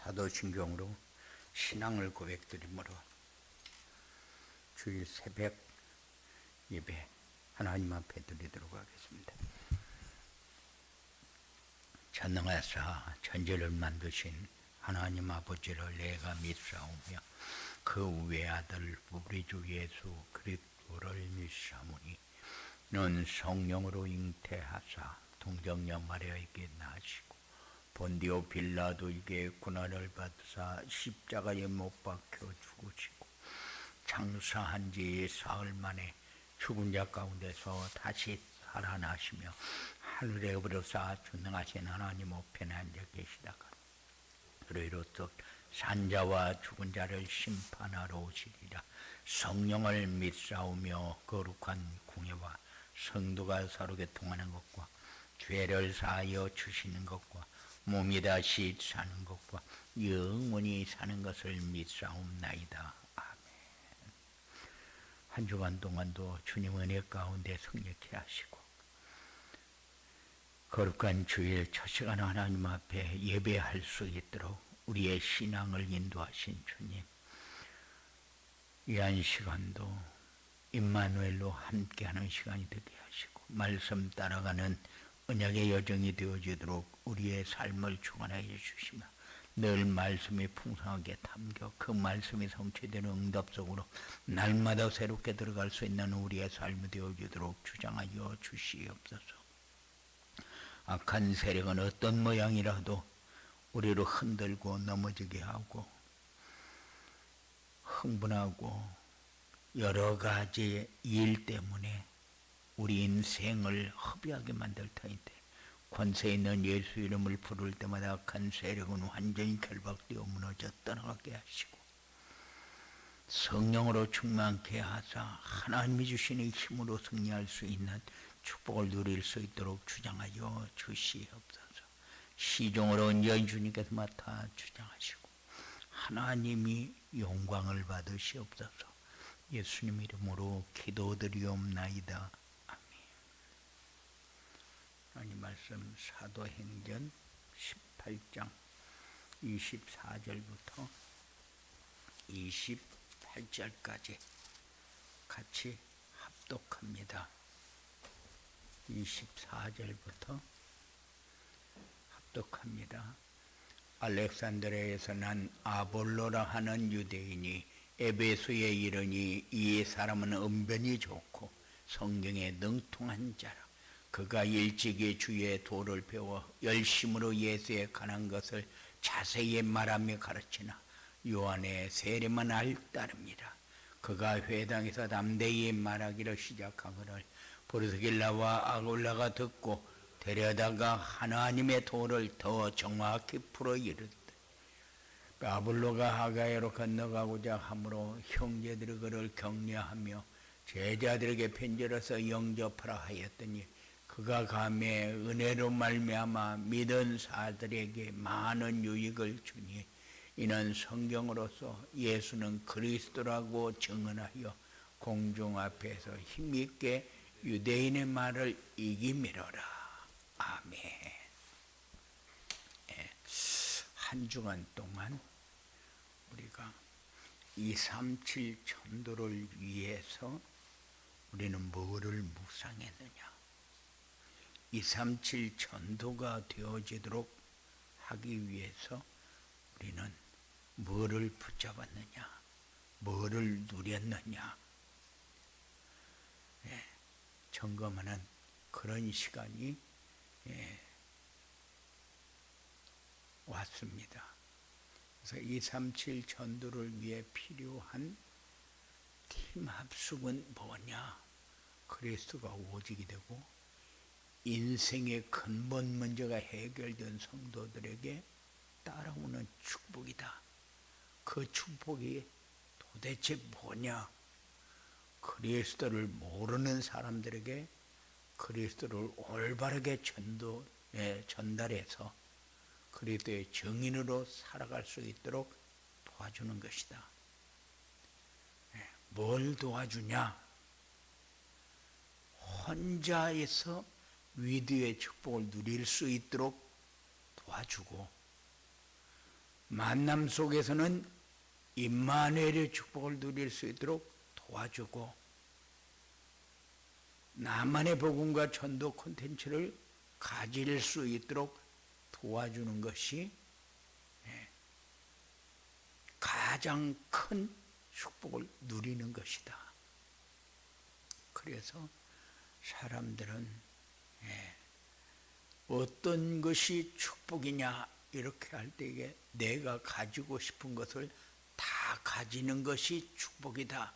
사도신경으로 신앙을 고백드리므로 주일 새벽 예배 하나님 앞에 드리도록 하겠습니다. 전능하사 천지를 만드신 하나님 아버지를 내가 믿사오며 그 외아들 우리 주 예수 그리스도를 믿사오니 는 성령으로 잉태하사 동정녀 마리아에게 나시고 본디오 빌라도에게 고난을 받으사 십자가에 못 박혀 죽으시고 장사한 지 사흘 만에 죽은 자 가운데서 다시 살아나시며 하늘에 오르사 전능하신 하나님 우편에 앉아 계시다가 그로부터 산자와 죽은 자를 심판하러 오시리라. 성령을 믿사오며 거룩한 공예와 성도가 서로 교통하는 것과 죄를 사하여 주시는 것과 몸이 다시 사는 것과 영원히 사는 것을 믿사옵나이다. 아멘. 한 주간 동안도 주님 은혜 가운데 승리케 하시고 거룩한 주일 첫 시간 하나님 앞에 예배할 수 있도록 우리의 신앙을 인도하신 주님, 이 한 시간도 임마누엘로 함께하는 시간이 되게 하시고 말씀 따라가는 언약의 여정이 되어지도록 우리의 삶을 주관하여 주시며 늘 말씀이 풍성하게 담겨 그 말씀이 성취되는 응답 속으로 날마다 새롭게 들어갈 수 있는 우리의 삶이 되어지도록 주장하여 주시옵소서. 악한 세력은 어떤 모양이라도 우리를 흔들고 넘어지게 하고 흥분하고 여러 가지 일 때문에 우리 인생을 허비하게 만들 터인데 권세 있는 예수 이름을 부를 때마다 악한 세력은 완전히 결박되어 무너져 떠나가게 하시고 성령으로 충만케 하사 하나님이 주시는 힘으로 승리할 수 있는 축복을 누릴 수 있도록 주장하여 주시옵소서. 시종으로 온전히 주님께서 맡아 주장하시고 하나님이 영광을 받으시옵소서. 예수님 이름으로 기도드리옵나이다. 아멘. 하나님 말씀 사도행전 18장 24절부터 28절까지 같이 합독합니다. 24절부터 합독합니다. 알렉산드리아에서 난 아볼로라 하는 유대인이 에베소에 이르니 이 사람은 언변이 좋고 성경에 능통한 자라. 그가 일찍이 주의 도를 배워 열심으로 예수에 관한 것을 자세히 말하며 가르치나 요한의 세례만 따릅니다. 그가 회당에서 담대히 말하기를 시작하거늘 브리스길라와 아굴라가 듣고 데려다가 하나님의 도를 더 정확히 풀어 이르되 아볼로가 하가야로 건너가고자 하므로 형제들이 그를 격려하며 제자들에게 편지로서 영접하라 하였더니 그가 감에 은혜로 말미암아 믿은 사들에게 많은 유익을 주니 이는 성경으로서 예수는 그리스도라고 증언하여 공중 앞에서 힘있게 유대인의 말을 이기미로라. 아멘. 한 주간 동안 우리가 237 전도를 위해서 우리는 뭐를 묵상했느냐? 237 전도가 되어지도록 하기 위해서 우리는 뭐를 붙잡았느냐? 뭐를 누렸느냐? 점검하는 그런 시간이 왔습니다. 그래서 237 전도를 위해 필요한 팀 합숙은 뭐냐? 그리스도가 오직이 되고 인생의 근본 문제가 해결된 성도들에게 따라오는 축복이다. 그 축복이 도대체 뭐냐? 그리스도를 모르는 사람들에게 그리스도를 올바르게 전달해서 그리스도의 증인으로 살아갈 수 있도록 도와주는 것이다. 뭘 도와주냐? 혼자에서 위대의 축복을 누릴 수 있도록 도와주고 만남 속에서는 임마누엘의 축복을 누릴 수 있도록 도와주고, 나만의 복음과 전도 콘텐츠를 가질 수 있도록 도와주는 것이 가장 큰 축복을 누리는 것이다. 그래서 사람들은 어떤 것이 축복이냐 이렇게 할 때에 내가 가지고 싶은 것을 다 가지는 것이 축복이다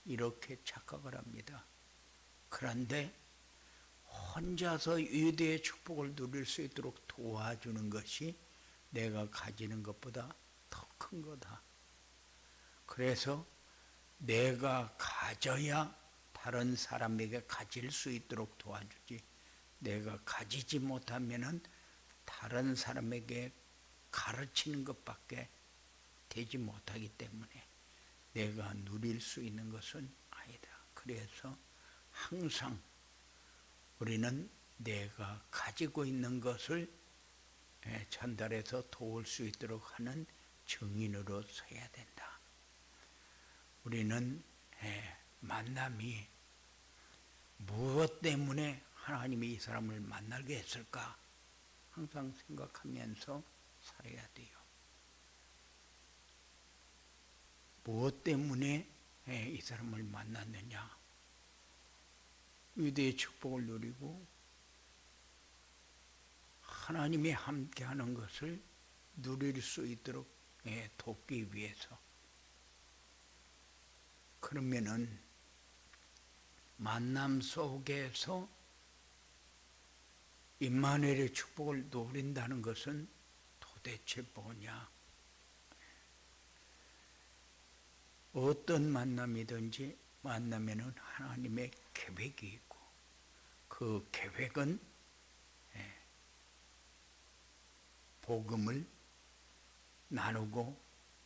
이렇게 착각을 합니다. 그런데 혼자서 유대의 축복을 누릴 수 있도록 도와주는 것이 내가 가지는 것보다 더 큰 거다. 그래서 내가 가져야 다른 사람에게 가질 수 있도록 도와주지, 내가 가지지 못하면은 다른 사람에게 가르치는 것밖에 되지 못하기 때문에 내가 누릴 수 있는 것은 아니다. 그래서 항상 우리는 내가 가지고 있는 것을 전달해서 도울 수 있도록 하는 증인으로 서야 된다. 우리는 만남이 무엇 때문에 하나님이 이 사람을 만나게 했을까 항상 생각하면서 살아야 돼요. 무엇 때문에 이 사람을 만났느냐? 유대의 축복을 누리고 하나님이 함께하는 것을 누릴 수 있도록 돕기 위해서. 그러면은 만남 속에서 임마누엘의 축복을 누린다는 것은 도대체 뭐냐? 어떤 만남이든지 만나면은 하나님의 계획이 있고, 그 계획은 복음을 나누고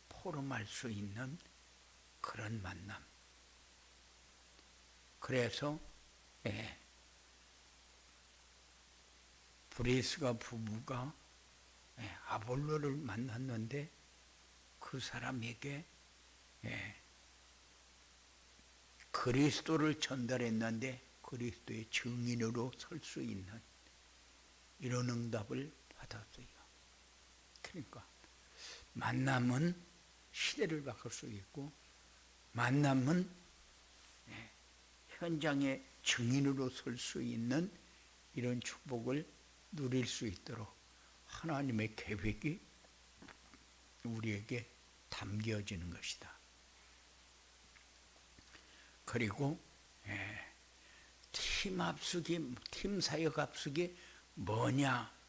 포럼할 수 있는 그런 만남. 그래서 브리스가 부부가 아볼로를 만났는데 그 사람에게 그리스도를 전달했는데 그리스도의 증인으로 설 수 있는 이런 응답을 받았어요. 그러니까 만남은 시대를 바꿀 수 있고, 만남은 현장의 증인으로 설 수 있는 이런 축복을 누릴 수 있도록 하나님의 계획이 우리에게 담겨지는 것이다. 그리고 팀 사역 합숙이 뭐냐?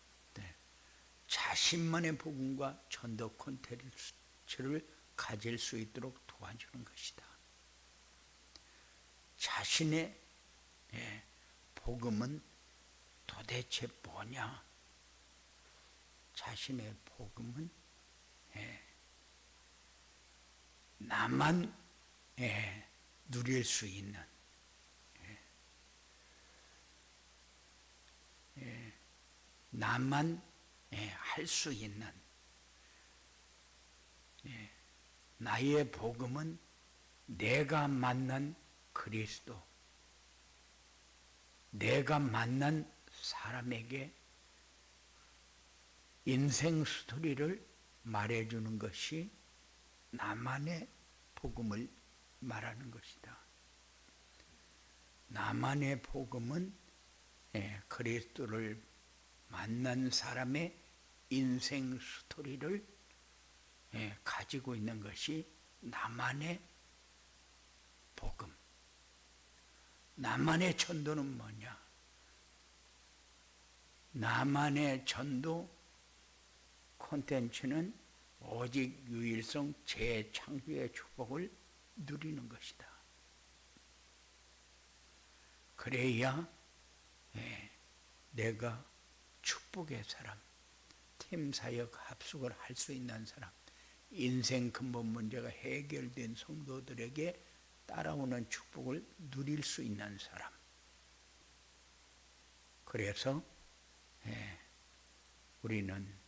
자신만의 복음과 전도 콘텐츠를 가질 수 있도록 도와주는 것이다. 자신의 복음은 도대체 뭐냐? 자신의 복음은 나만 누릴 수 있는, 나만 할 수 있는, 나의 복음은 내가 만난 그리스도, 내가 만난 사람에게 인생 스토리를 말해주는 것이 나만의 복음을 말하는 것이다. 나만의 복음은 그리스도를 만난 사람의 인생 스토리를 가지고 있는 것이 나만의 복음. 나만의 전도는 뭐냐? 나만의 전도 콘텐츠는 오직 유일성 재창조의 축복을 누리는 것이다. 그래야 내가 축복의 사람, 팀 사역 합숙을 할 수 있는 사람, 인생 근본 문제가 해결된 성도들에게 따라오는 축복을 누릴 수 있는 사람. 그래서 우리는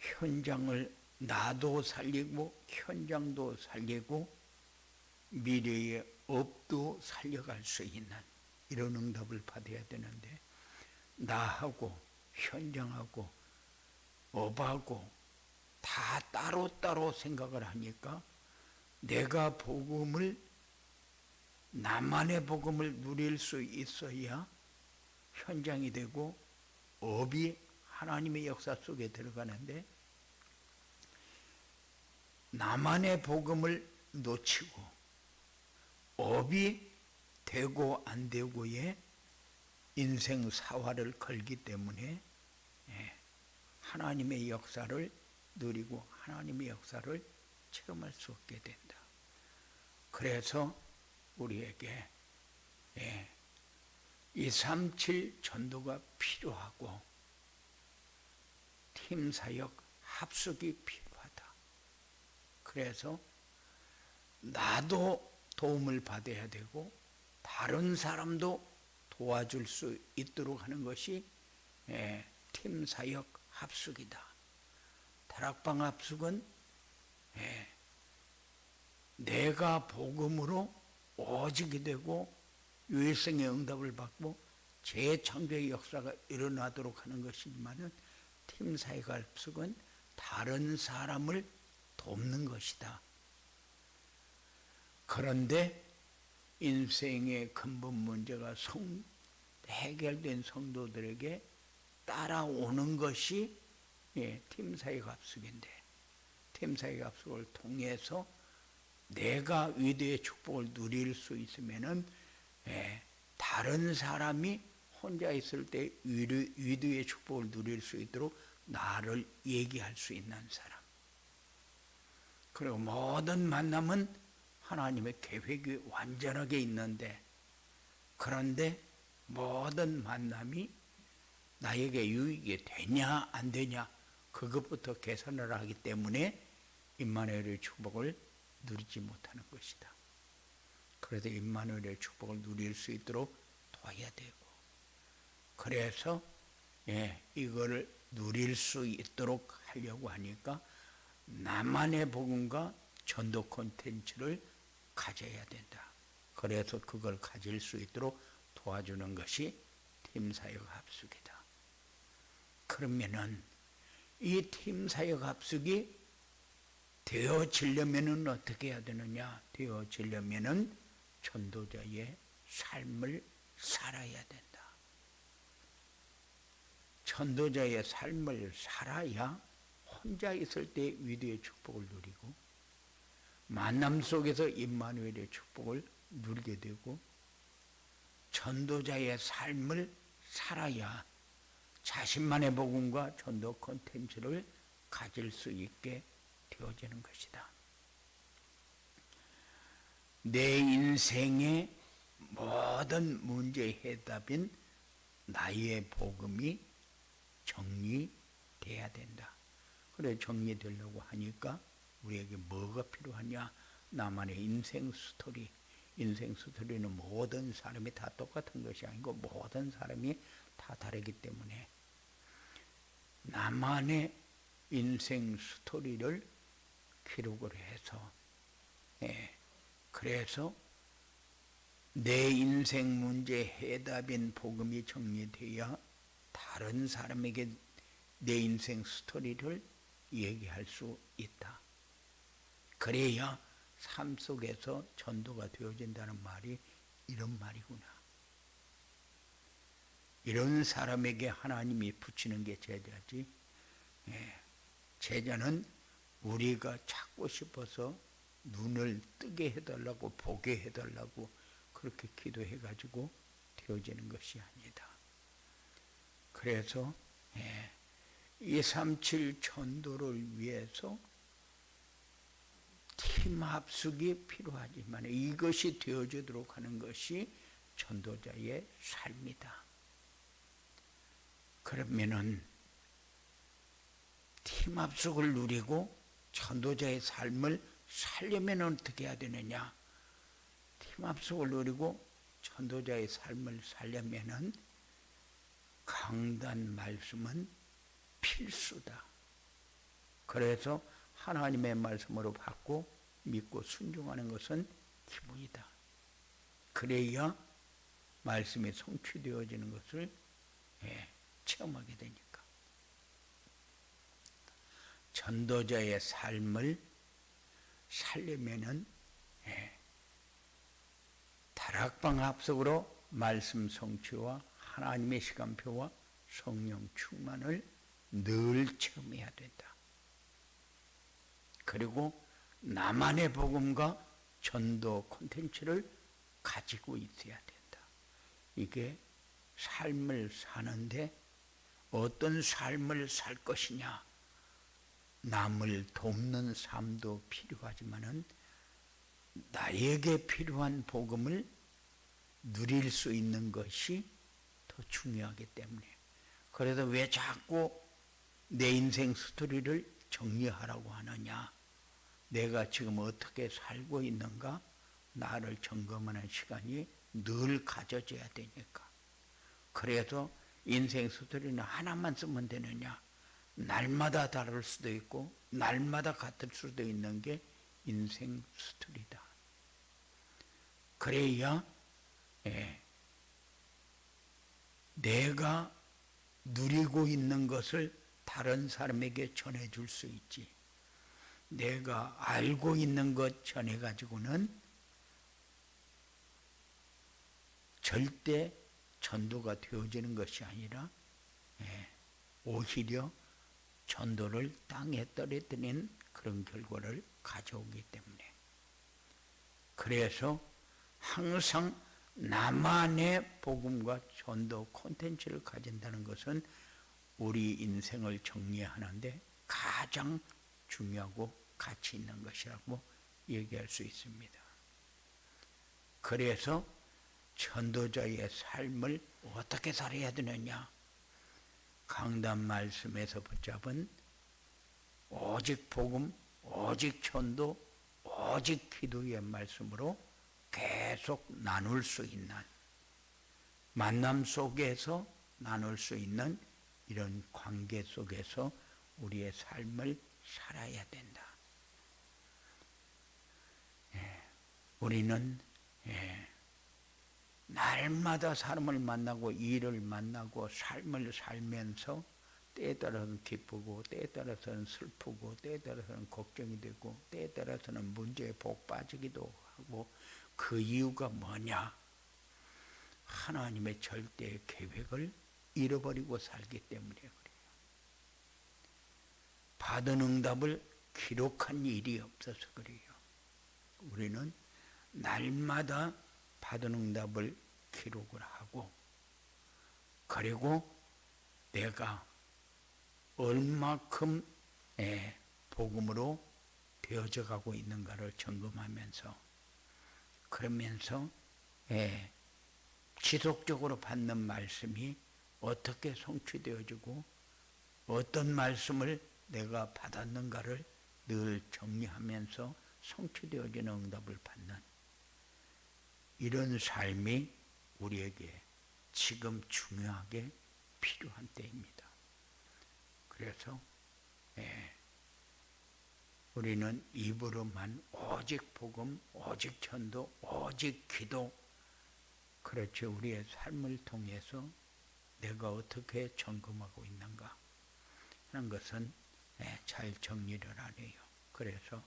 현장을 나도 살리고 현장도 살리고 미래의 업도 살려갈 수 있는 이런 응답을 받아야 되는데, 나하고 현장하고 업하고 다 따로따로 생각을 하니까 내가 복음을, 나만의 복음을 누릴 수 있어야 현장이 되고 업이 하나님의 역사 속에 들어가는데, 나만의 복음을 놓치고 업이 되고 안 되고의 인생 사활을 걸기 때문에 하나님의 역사를 누리고 하나님의 역사를 체험할 수 없게 된다. 그래서 우리에게 237 전도가 필요하고 팀사역 합숙이 필요하다. 그래서 나도 도움을 받아야 되고 다른 사람도 도와줄 수 있도록 하는 것이 팀사역 합숙이다. 다락방 합숙은 내가 복음으로 오직이 되고 유일성의 응답을 받고 재창조의 역사가 일어나도록 하는 것이지만은, 팀사역 합숙은 다른 사람을 돕는 것이다. 그런데 인생의 근본 문제가 해결된 성도들에게 따라오는 것이 팀사역 합숙인데, 팀사역 합숙을 통해서 내가 위대의 축복을 누릴 수 있으면은 다른 사람이 혼자 있을 때 위대의 축복을 누릴 수 있도록 나를 얘기할 수 있는 사람. 그리고 모든 만남은 하나님의 계획이 완전하게 있는데, 그런데 모든 만남이 나에게 유익이 되냐 안 되냐 그것부터 계산을 하기 때문에 임마누엘의 축복을 누리지 못하는 것이다. 그래서 임마누엘의 축복을 누릴 수 있도록 도와야 되고, 그래서 이거를 누릴 수 있도록 하려고 하니까 나만의 복음과 전도 콘텐츠를 가져야 된다. 그래서 그걸 가질 수 있도록 도와주는 것이 팀사역 합숙이다. 그러면은 이 팀사역 합숙이 되어지려면은 어떻게 해야 되느냐? 되어지려면은 전도자의 삶을 살아야 된다. 전도자의 삶을 살아야 혼자 있을 때 위대의 축복을 누리고 만남 속에서 임마누엘의 축복을 누리게 되고, 전도자의 삶을 살아야 자신만의 복음과 전도 콘텐츠를 가질 수 있게 되어지는 것이다. 내 인생의 모든 문제의 해답인 나의 복음이 정리돼야 된다. 그래, 정리되려고 하니까 우리에게 뭐가 필요하냐? 나만의 인생 스토리. 인생 스토리는 모든 사람이 다 똑같은 것이 아니고 모든 사람이 다 다르기 때문에 나만의 인생 스토리를 기록을 해서, 그래서 내 인생 문제 해답인 복음이 정리되어야 다른 사람에게 내 인생 스토리를 얘기할 수 있다. 그래야 삶 속에서 전도가 되어진다는 말이 이런 말이구나. 이런 사람에게 하나님이 붙이는 게 제자지. 제자는 우리가 찾고 싶어서 눈을 뜨게 해달라고, 보게 해달라고 그렇게 기도해가지고 되어지는 것이 아니다. 그래서 237 전도를 위해서 팀 합숙이 필요하지만 이것이 되어지도록 하는 것이 전도자의 삶이다. 그러면은 팀 합숙을 누리고 전도자의 삶을 살려면 어떻게 해야 되느냐? 팀 합숙을 누리고 전도자의 삶을 살려면은 강단 말씀은 필수다. 그래서 하나님의 말씀으로 받고 믿고 순종하는 것은 기본이다. 그래야 말씀이 성취되어지는 것을 체험하게 되니까. 전도자의 삶을 살려면은 다락방 합석으로 말씀 성취와 하나님의 시간표와 성령 충만을 늘 체험해야 된다. 그리고 나만의 복음과 전도 콘텐츠를 가지고 있어야 된다. 이게 삶을 사는데 어떤 삶을 살 것이냐, 남을 돕는 삶도 필요하지만은 나에게 필요한 복음을 누릴 수 있는 것이 더 중요하기 때문에. 그래서 왜 자꾸 내 인생 스토리를 정리하라고 하느냐, 내가 지금 어떻게 살고 있는가 나를 점검하는 시간이 늘 가져져야 되니까. 그래서 인생 스토리는 하나만 쓰면 되느냐, 날마다 다를 수도 있고 날마다 같을 수도 있는 게 인생 스토리다. 그래야 내가 누리고 있는 것을 다른 사람에게 전해줄 수 있지. 내가 알고 있는 것 전해가지고는 절대 전도가 되어지는 것이 아니라 오히려 전도를 땅에 떨어뜨리는 그런 결과를 가져오기 때문에. 그래서 항상 나만의 복음과 전도 콘텐츠를 가진다는 것은 우리 인생을 정리하는데 가장 중요하고 가치 있는 것이라고 얘기할 수 있습니다. 그래서 전도자의 삶을 어떻게 살아야 되느냐, 강단 말씀에서 붙잡은 오직 복음, 오직 전도, 오직 기도의 말씀으로 계속 나눌 수 있는, 만남 속에서 나눌 수 있는 이런 관계 속에서 우리의 삶을 살아야 된다. 우리는 날마다 사람을 만나고 일을 만나고 삶을 살면서 때에 따라서는 기쁘고 때에 따라서는 슬프고 때에 따라서는 걱정이 되고 때에 따라서는 문제에 복 빠지기도 하고, 그 이유가 뭐냐? 하나님의 절대 계획을 잃어버리고 살기 때문에 그래요. 받은 응답을 기록한 일이 없어서 그래요. 우리는 날마다 받은 응답을 기록을 하고, 그리고 내가 얼마큼 복음으로 되어져 가고 있는가를 점검하면서, 그러면서 지속적으로 받는 말씀이 어떻게 성취되어지고 어떤 말씀을 내가 받았는가를 늘 정리하면서 성취되어지는 응답을 받는 이런 삶이 우리에게 지금 중요하게 필요한 때입니다. 그래서 우리는 입으로만 오직 복음, 오직 전도, 오직 기도, 그렇죠. 우리의 삶을 통해서 내가 어떻게 점검하고 있는가 하는 것은 잘 정리를 안 해요. 그래서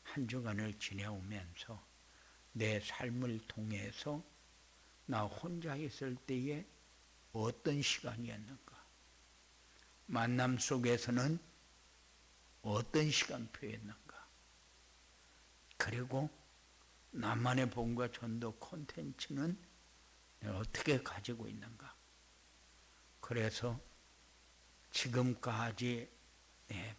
한 주간을 지내오면서 내 삶을 통해서 나 혼자 있을 때에 어떤 시간이었는가, 만남 속에서는 어떤 시간표였는가, 그리고 나만의 복음과 전도 콘텐츠는 내가 어떻게 가지고 있는가. 그래서 지금까지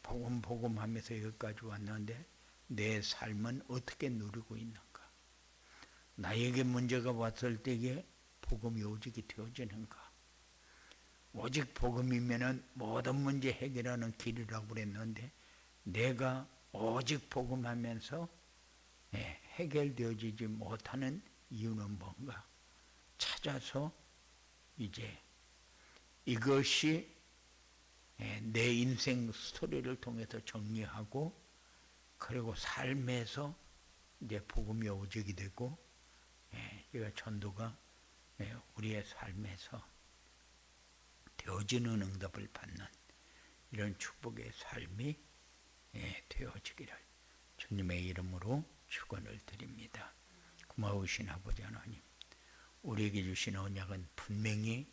복음 하면서 여기까지 왔는데 내 삶은 어떻게 누리고 있는가, 나에게 문제가 왔을 때에 복음이 오직이 되어지는가. 오직 복음이면은 모든 문제 해결하는 길이라고 그랬는데, 내가 오직 복음하면서 해결되어지지 못하는 이유는 뭔가 찾아서 이제 이것이 내 인생 스토리를 통해서 정리하고 그리고 삶에서 이제 복음이 오직이 되고 제가 전도가 우리의 삶에서 되어지는 응답을 받는 이런 축복의 삶이 되어지기를 주님의 이름으로 축원을 드립니다. 고마우신 아버지 하나님, 우리에게 주신 언약은 분명히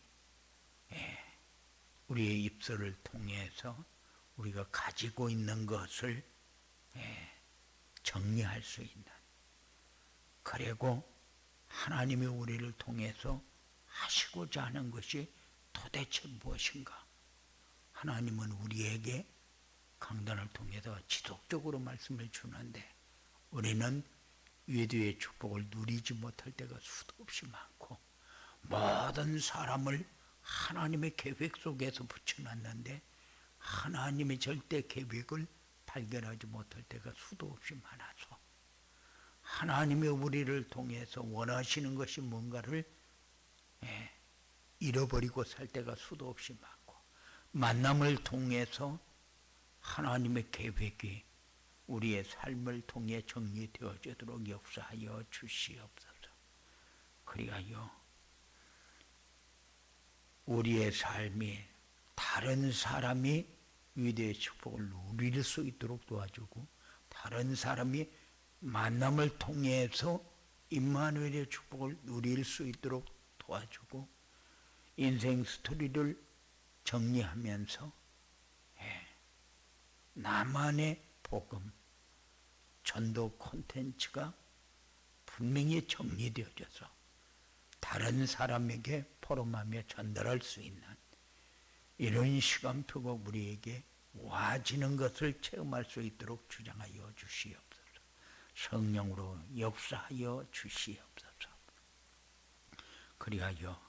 우리의 입술을 통해서 우리가 가지고 있는 것을 정리할 수 있는, 그리고 하나님이 우리를 통해서 하시고자 하는 것이 도대체 무엇인가? 하나님은 우리에게 강단을 통해서 지속적으로 말씀을 주는데 우리는 외도의 축복을 누리지 못할 때가 수도 없이 많고, 모든 사람을 하나님의 계획 속에서 붙여놨는데 하나님의 절대 계획을 발견하지 못할 때가 수도 없이 많아서, 하나님의 우리를 통해서 원하시는 것이 뭔가를 잃어버리고 살 때가 수도 없이 많고, 만남을 통해서 하나님의 계획이 우리의 삶을 통해 정리되어지도록 역사하여 주시옵소서. 그리하여 우리의 삶이 다른 사람이 위대의 축복을 누릴 수 있도록 도와주고, 다른 사람이 만남을 통해서 임마누엘의 축복을 누릴 수 있도록 도와주고, 인생 스토리를 정리하면서 나만의 복음, 전도 콘텐츠가 분명히 정리되어져서 다른 사람에게 포럼하며 전달할 수 있는 이런 시간표가 우리에게 와지는 것을 체험할 수 있도록 주장하여 주시옵소서. 성령으로 역사하여 주시옵소서. 그리하여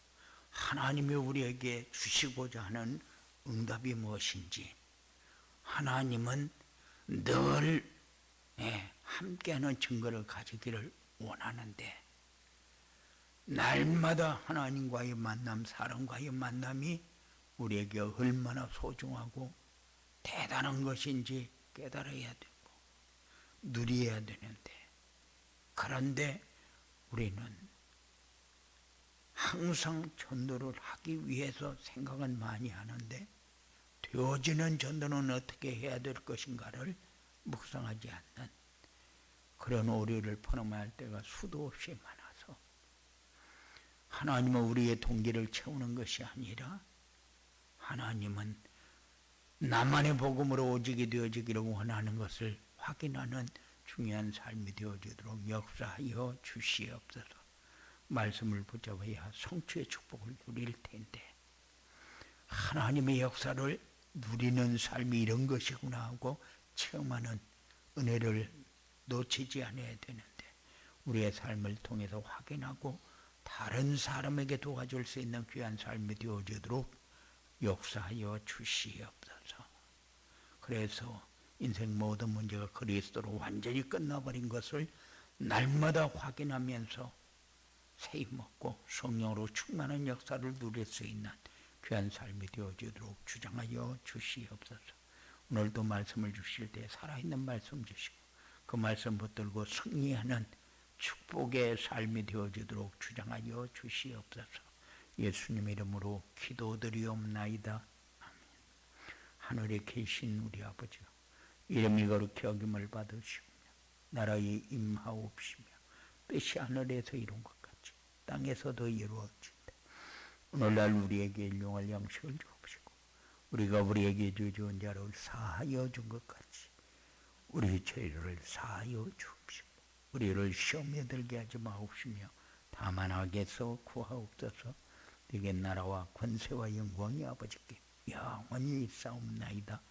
하나님이 우리에게 주시고자 하는 응답이 무엇인지, 하나님은 늘 함께하는 증거를 가지기를 원하는데, 날마다 하나님과의 만남, 사람과의 만남이 우리에게 얼마나 소중하고 대단한 것인지 깨달아야 되고 누려야 되는데, 그런데 우리는 항상 전도를 하기 위해서 생각은 많이 하는데 되어지는 전도는 어떻게 해야 될 것인가를 묵상하지 않는 그런 오류를 포럼할 때가 수도 없이 많아서, 하나님은 우리의 동기를 채우는 것이 아니라 하나님은 나만의 복음으로 오직이 되어지기를 원하는 것을 확인하는 중요한 삶이 되어지도록 역사하여 주시옵소서. 말씀을 붙잡아야 성취의 축복을 누릴 텐데, 하나님의 역사를 누리는 삶이 이런 것이구나 하고 체험하는 은혜를 놓치지 않아야 되는데, 우리의 삶을 통해서 확인하고 다른 사람에게 도와줄 수 있는 귀한 삶이 되어지도록 역사하여 주시옵소서. 그래서 인생 모든 문제가 그리스도로 완전히 끝나버린 것을 날마다 확인하면서 새 먹고 성령으로 충만한 역사를 누릴 수 있는 귀한 삶이 되어지도록 주장하여 주시옵소서. 오늘도 말씀을 주실 때 살아있는 말씀 주시고 그 말씀 붙들고 승리하는 축복의 삶이 되어지도록 주장하여 주시옵소서. 예수님 이름으로 기도드리옵나이다. 아멘. 하늘에 계신 우리 아버지여, 이름이 거룩히 여김을 받으시며 나라의 임하옵시며 뜻이 하늘에서 이룬 것 같이 땅에서도 이루어진다. 오늘날 우리에게 일용할 양식을 주옵시고 우리가 우리에게 죄지은 자를 사하여 준 것 같이 우리 죄를 사하여 주옵시고 우리를 시험에 들게 하지 마옵시며 다만 악에서 구하옵소서. 내게 나라와 권세와 영광이 아버지께 영원히 있사옵나이다.